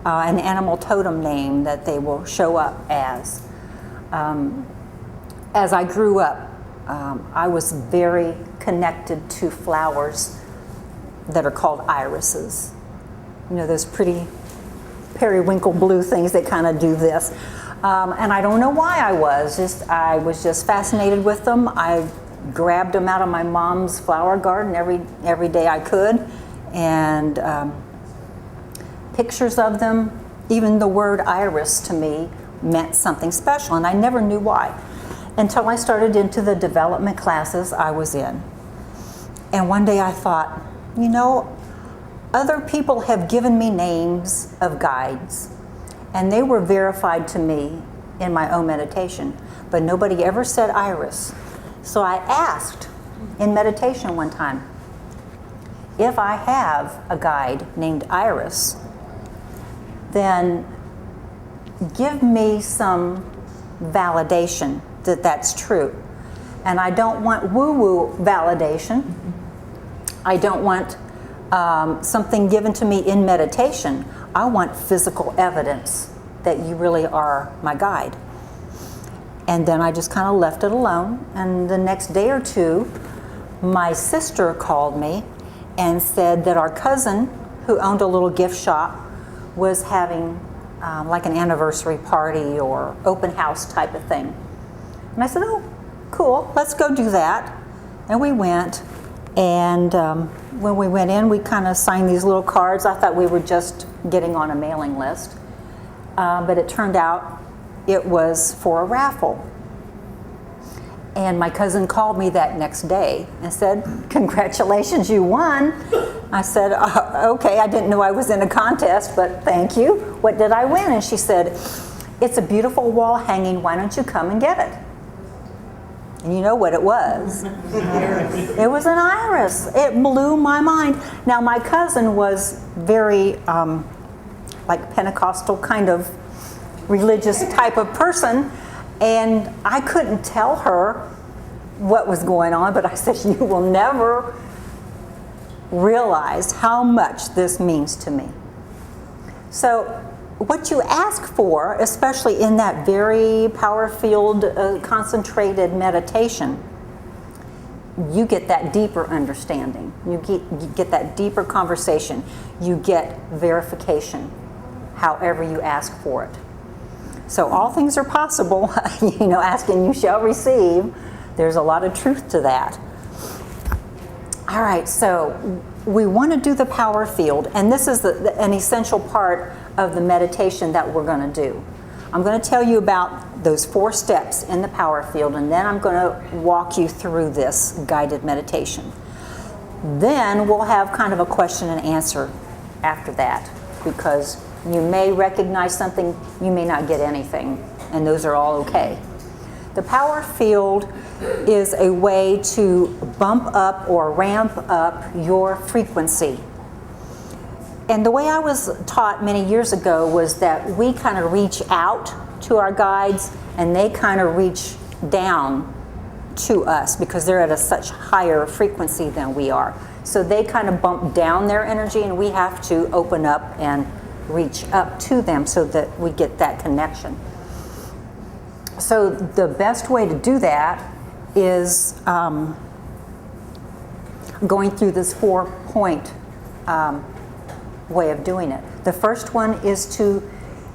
an animal totem name that they will show up as. As I grew up, I was very connected to flowers that are called irises. You know, those pretty periwinkle blue things that kind of do this. And I don't know why I was just fascinated with them. I grabbed them out of my mom's flower garden every day I could, and pictures of them, even the word iris to me meant something special, and I never knew why until I started into the development classes I was in. And one day I thought, you know, other people have given me names of guides, and they were verified to me in my own meditation, but nobody ever said iris. So I asked in meditation one time, if I have a guide named Iris, then give me some validation that that's true. And I don't want woo-woo validation. I don't want something given to me in meditation. I want physical evidence that you really are my guide. And then I just kind of left it alone. And the next day or two, my sister called me and said that our cousin, who owned a little gift shop, was having like an anniversary party or open house type of thing. And I said, oh, cool, let's go do that. And we went. And when we went in, we kind of signed these little cards. I thought we were just getting on a mailing list. But it turned out it was for a raffle. And my cousin called me that next day and said, congratulations, you won. I said, okay, I didn't know I was in a contest, but thank you. What did I win? And she said, it's a beautiful wall hanging. Why don't you come and get it? And you know what it was? It was an iris. It blew my mind. Now, my cousin was very like Pentecostal kind of religious type of person, and I couldn't tell her what was going on, but I said, you will never realize how much this means to me. So what you ask for, especially in that very power-filled, concentrated meditation, you get that deeper understanding. You get that deeper conversation. You get verification, however you ask for it. So all things are possible. You know, ask and you shall receive. There's a lot of truth to that. All right, so we want to do the power field, and this is an essential part of the meditation that we're going to do. I'm going to tell you about those 4 steps in the power field, and then I'm going to walk you through this guided meditation. Then we'll have kind of a question and answer after that, because you may recognize something, you may not get anything, and those are all okay. The power field is a way to bump up or ramp up your frequency. And the way I was taught many years ago was that we kind of reach out to our guides and they kind of reach down to us because they're at a such higher frequency than we are. So they kind of bump down their energy and we have to open up and reach up to them so that we get that connection. So the best way to do that is going through this 4-point way of doing it. The first one is to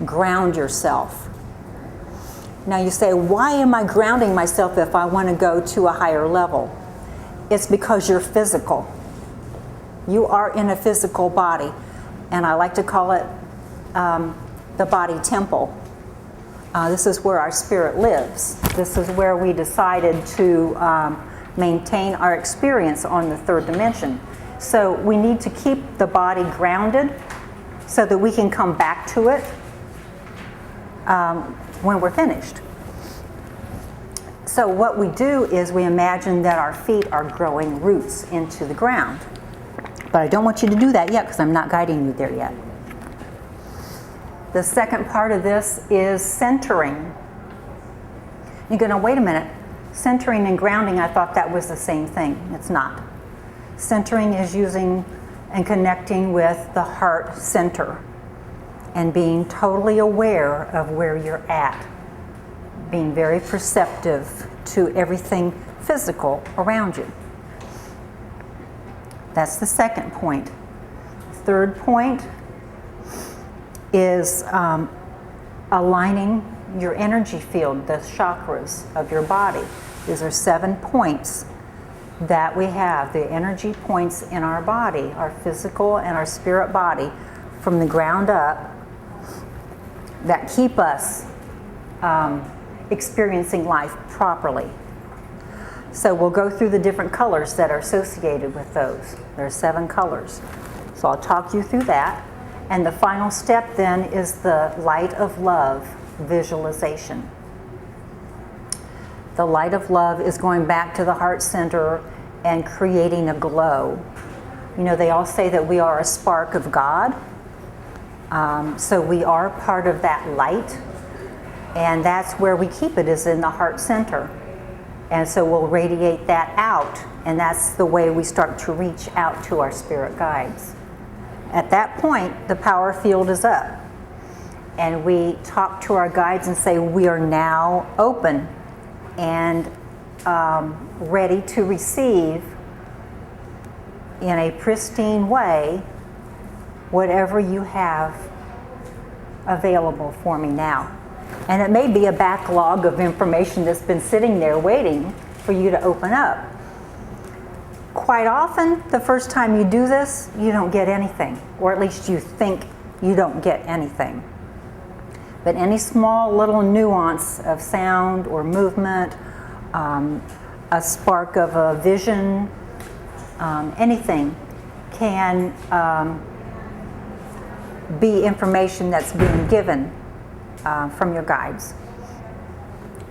ground yourself. Now you say, why am I grounding myself if I want to go to a higher level? It's because you're physical. You are in a physical body, and I like to call it the body temple. This is where our spirit lives. This is where we decided to maintain our experience on the 3rd dimension. So we need to keep the body grounded so that we can come back to it when we're finished. So what we do is we imagine that our feet are growing roots into the ground. But I don't want you to do that yet because I'm not guiding you there yet. The second part of this is centering. You're going to, wait a minute, centering and grounding, I thought that was the same thing. It's not. Centering is using and connecting with the heart center. and being totally aware of where you're at, being very perceptive to everything physical around you. That's the second point. Third point is aligning your energy field, the chakras of your body. These are 7 points that we have, the energy points in our body, our physical and our spirit body, from the ground up, that keep us experiencing life properly. So we'll go through the different colors that are associated with those. There are 7 colors. So I'll talk you through that. And the final step then is the light of love visualization. The light of love is going back to the heart center and creating a glow. You know, they all say that we are a spark of God. So we are part of that light. And that's where we keep it, is in the heart center. And so we'll radiate that out. And that's the way we start to reach out to our spirit guides. At that point, the power field is up. And we talk to our guides and say, we are now open and ready to receive in a pristine way whatever you have available for me now. And it may be a backlog of information that's been sitting there waiting for you to open up. Quite often, the first time you do this, you don't get anything, or at least you think you don't get anything. But any small little nuance of sound or movement, a spark of a vision, anything can be information that's being given from your guides.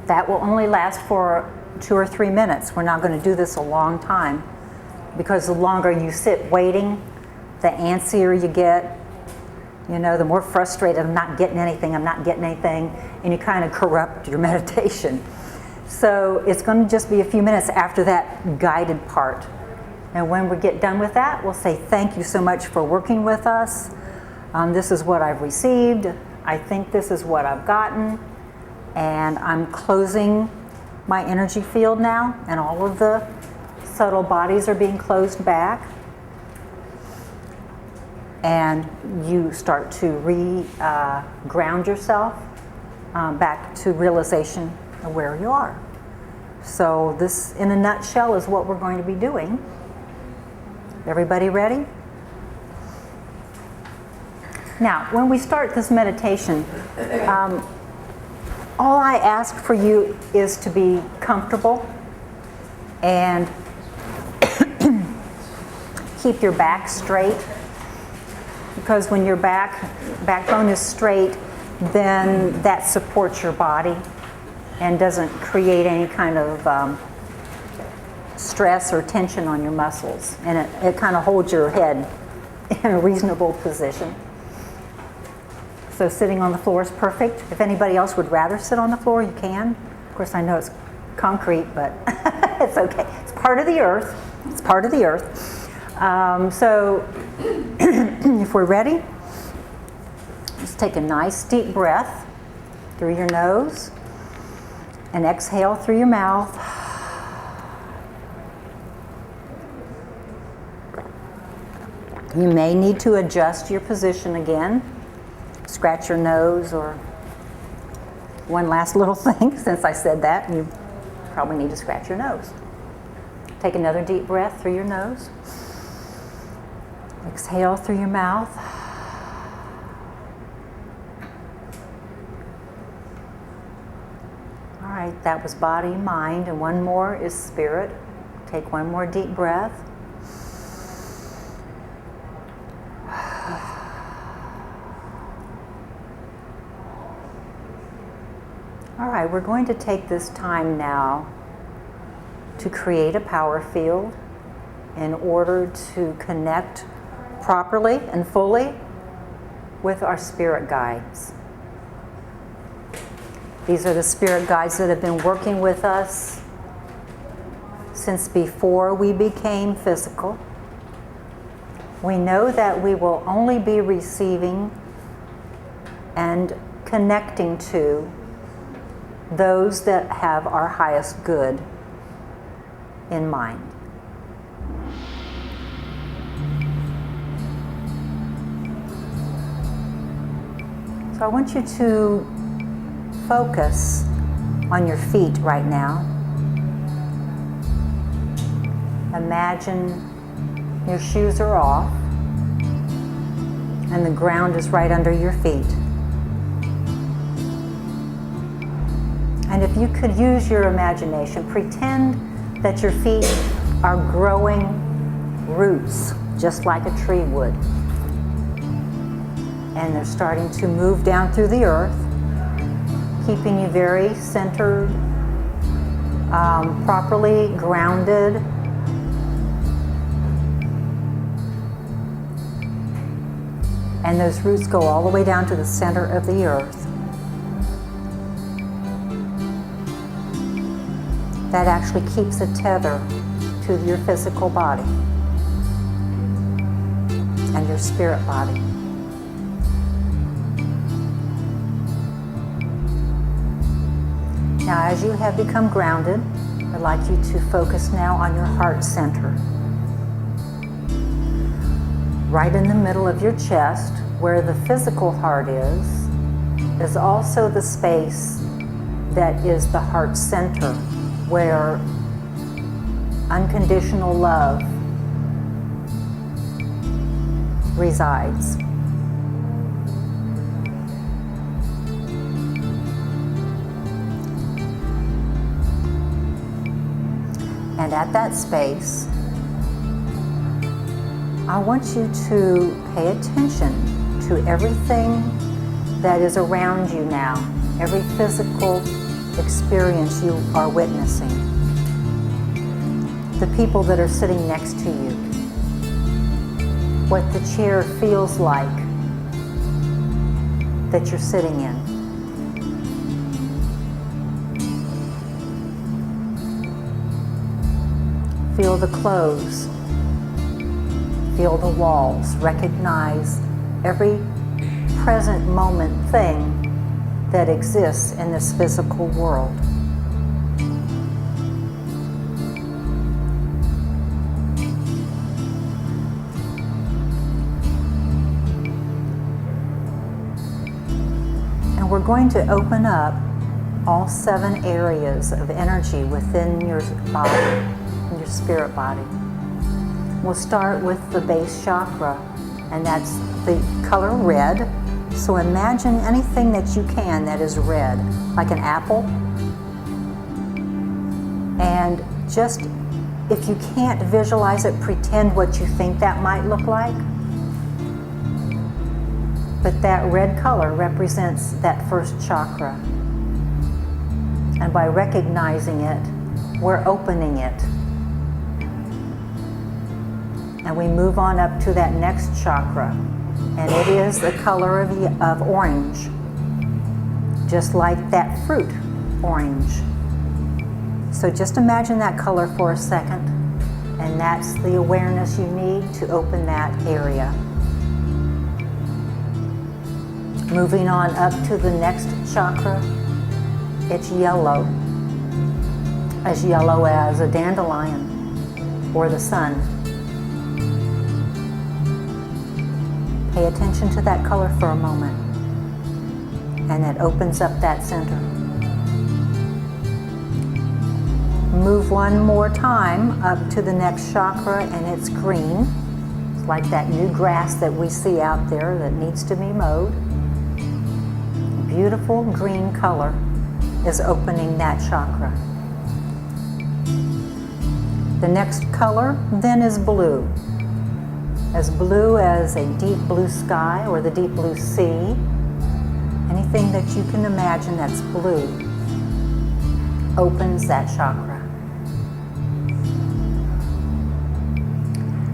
That will only last for 2 or 3 minutes. We're not going to do this a long time, because the longer you sit waiting, the antsier you get. You know, the more frustrated, I'm not getting anything, and you kind of corrupt your meditation. So it's going to just be a few minutes after that guided part. And when we get done with that, we'll say, thank you so much for working with us. This is what I've received. I think this is what I've gotten. And I'm closing my energy field now, and all of the subtle bodies are being closed back. And you start to ground yourself back to realization of where you are. So this, in a nutshell, is what we're going to be doing. Everybody ready? Now, when we start this meditation, all I ask for you is to be comfortable and keep your back straight. Because when your backbone is straight, then that supports your body and doesn't create any kind of stress or tension on your muscles. And it kind of holds your head in a reasonable position. So sitting on the floor is perfect. If anybody else would rather sit on the floor, you can. Of course, I know it's concrete, but it's okay. It's part of the earth. It's part of the earth. So if we're ready, just take a nice deep breath through your nose and exhale through your mouth. You may need to adjust your position again. Scratch your nose, or one last little thing, since I said that, you probably need to scratch your nose. Take another deep breath through your nose. Exhale through your mouth. All right, that was body, mind, and one more is spirit. Take one more deep breath. All right, we're going to take this time now to create a power field in order to connect properly and fully with our spirit guides. These are the spirit guides that have been working with us since before we became physical. We know that we will only be receiving and connecting to those that have our highest good in mind. So I want you to focus on your feet right now. Imagine your shoes are off and the ground is right under your feet. And if you could use your imagination, pretend that your feet are growing roots, just like a tree would. And they're starting to move down through the earth, keeping you very centered, properly grounded. And those roots go all the way down to the center of the earth. That actually keeps a tether to your physical body and your spirit body. Now, as you have become grounded, I'd like you to focus now on your heart center. Right in the middle of your chest, where the physical heart is also the space that is the heart center, where unconditional love resides. And at that space, I want you to pay attention to everything that is around you now, every physical experience you are witnessing, the people that are sitting next to you, what the chair feels like that you're sitting in. Feel the clothes, feel the walls, recognize every present moment thing that exists in this physical world. And we're going to open up all 7 areas of energy within your body, your spirit body. We'll start with the base chakra, and that's the color red. So imagine anything that you can that is red, like an apple. And just, if you can't visualize it, pretend what you think that might look like. But that red color represents that first chakra. And by recognizing it, we're opening it. And we move on up to that next chakra. And it is the color of orange, just like that fruit, orange. So just imagine that color for a second, and that's the awareness you need to open that area. Moving on up to the next chakra, it's yellow, as yellow as a dandelion or the sun. Pay attention to that color for a moment, and it opens up that center. Move one more time up to the next chakra, and it's green. It's like that new grass that we see out there that needs to be mowed. Beautiful green color is opening that chakra. The next color then is blue. As blue as a deep blue sky or the deep blue sea. Anything that you can imagine that's blue opens that chakra.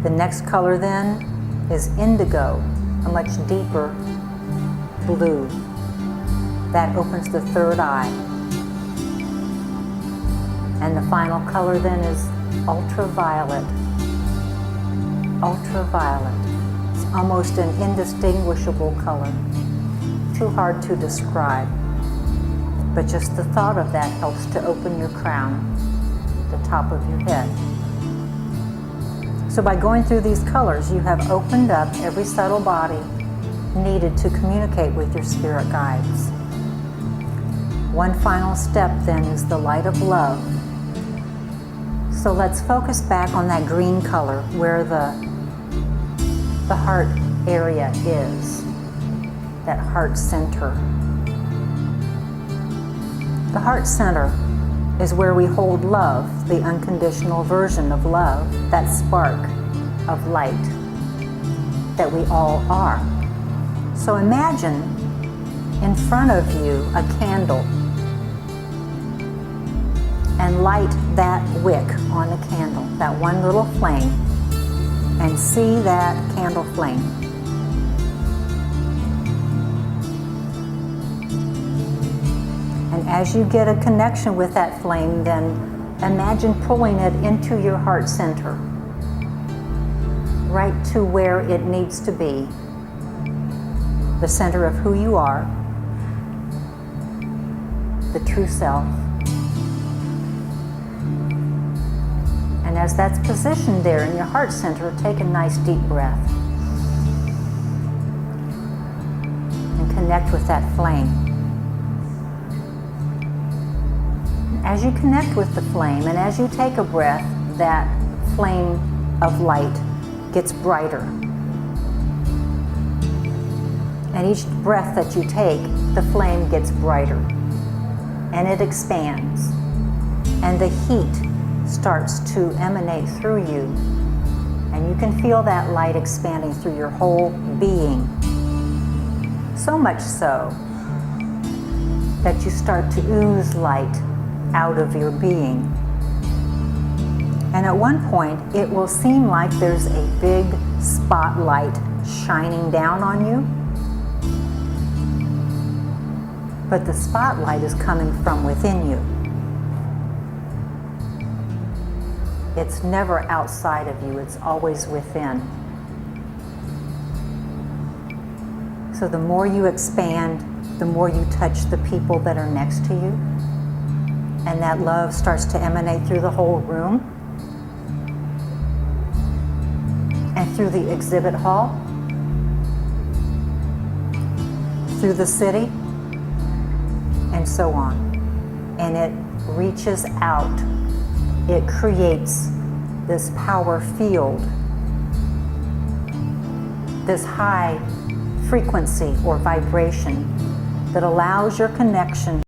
The next color then is indigo, a much deeper blue. That opens the third eye. And the final color then is ultraviolet. Ultraviolet. It's almost an indistinguishable color. too hard to describe. But just the thought of that helps to open your crown, the top of your head. So by going through these colors, you have opened up every subtle body needed to communicate with your spirit guides. One final step then is the light of love. So let's focus back on that green color where the heart area is, that heart center. The heart center is where we hold love, the unconditional version of love, that spark of light that we all are. So imagine in front of you a candle and light that wick on the candle, that one little flame, and see that candle flame. And as you get a connection with that flame, then imagine pulling it into your heart center, right to where it needs to be, the center of who you are, the true self. And as that's positioned there in your heart center, take a nice deep breath and connect with that flame. As you connect with the flame and as you take a breath, that flame of light gets brighter. And each breath that you take, the flame gets brighter and it expands. And the heat starts to emanate through you. And you can feel that light expanding through your whole being. So much so that you start to ooze light out of your being. And at one point, it will seem like there's a big spotlight shining down on you. But the spotlight is coming from within you. It's never outside of you, it's always within. So the more you expand, the more you touch the people that are next to you. And that love starts to emanate through the whole room and through the exhibit hall, through the city, and so on. And it reaches out. It creates this power field, this high frequency or vibration that allows your connection